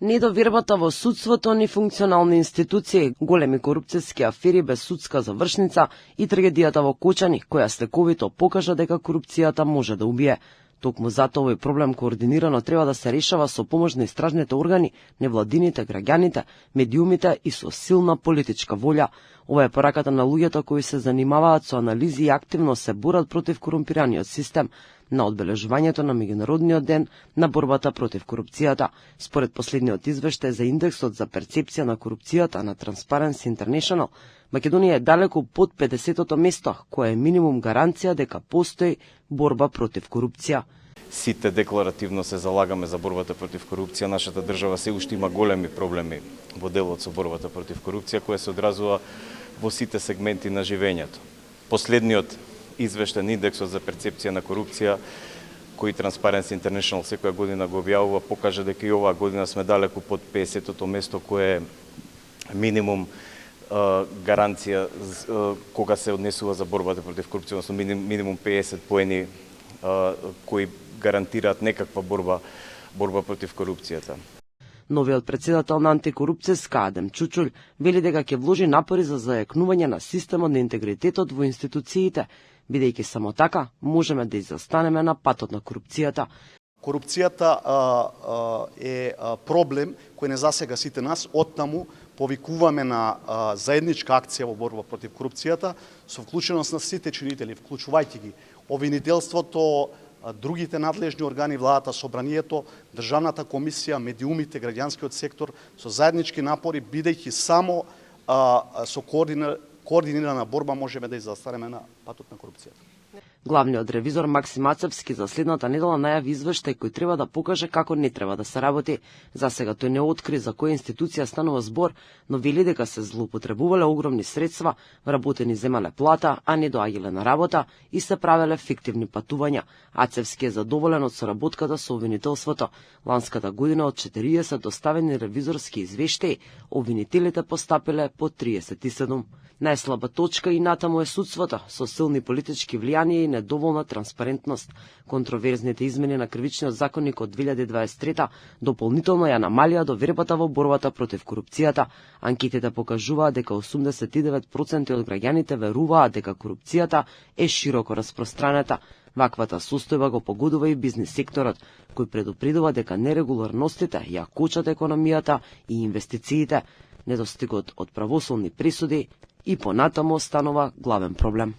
Недовербата во судството ни функционални институции, големи корупцијски афери без судска завршница и трагедијата во Кочани, која слековито покажа дека корупцијата може да убие. Токму затоа овој проблем координирано треба да се решава со помош на истражните органи, невладините, граѓаните, медиумите и со силна политичка волја. Ова е пораката на луѓето кои се занимаваат со анализи и активно се борат против корумпираниот систем на одбележувањето на Меѓународниот ден на борбата против корупцијата. Според последниот извештај за индексот за перцепција на корупцијата на Transparency International, Македонија е далеку под 50-то место, кое е минимум гаранција дека постои борба против корупција. Сите декларативно се залагаме за борбата против корупција. Нашата држава се уште има големи проблеми во делот со борбата против корупција, која се одразува во сите сегменти на живењето. Последниот извештај индексот за перцепција на корупција, кој Transparency International секоја година го објавува, покажа дека и оваа година сме далеку под 50-то место, кое е минимум гаранција кога се однесува за борбата против корупција, односно минимум 50 поени кои гарантираат некаква борба против корупцијата. Новиот претседател на антикорупцијска Адем Чучул вели дека ќе вложи напори за зајакнување на системот на интегритетот во институциите, бидејќи само така можеме да изостанеме на патот на корупцијата. Корупцијата е проблем кој не засега сите нас. Оттаму повикуваме на заедничка акција во борба против корупцијата со вклученост на сите чинители, вклучувајќи ги обвинителството, другите надлежни органи, владата, собранието, државната комисија, медиумите, граѓанскиот сектор, со заеднички напори, бидејќи само со координирана борба можеме да изостанеме на патот на корупцијата. Главниот ревизор Максим Ацевски за следната недела најави извештај кој треба да покаже како не треба да се работи. За сега тој не откри за која институција станува збор, но вели дека се злоупотребувале огромни средства, вработени земале плата, а не доаѓале на работа и се правеле фиктивни патувања. Ацевски е задоволен од соработката со обвинителството. Ланската година од 40 доставени ревизорски извештаи, обвинителите постапиле по 37. Најслаба точка и натаму е судството, со силни политички влијанија и недоволна транспарентност. Контроверзните измени на кривичниот законник од 2023 дополнително ја намалија довербата во борбата против корупцијата. Анкетите покажуваат дека 89% од граѓаните веруваат дека корупцијата е широко распространета. Ваквата состојба го погодува и бизнис секторот, кој предупредува дека нерегуларностите ја кочат економијата и инвестициите. Недостигот од правосудни пресуди и понатаму останува главен проблем.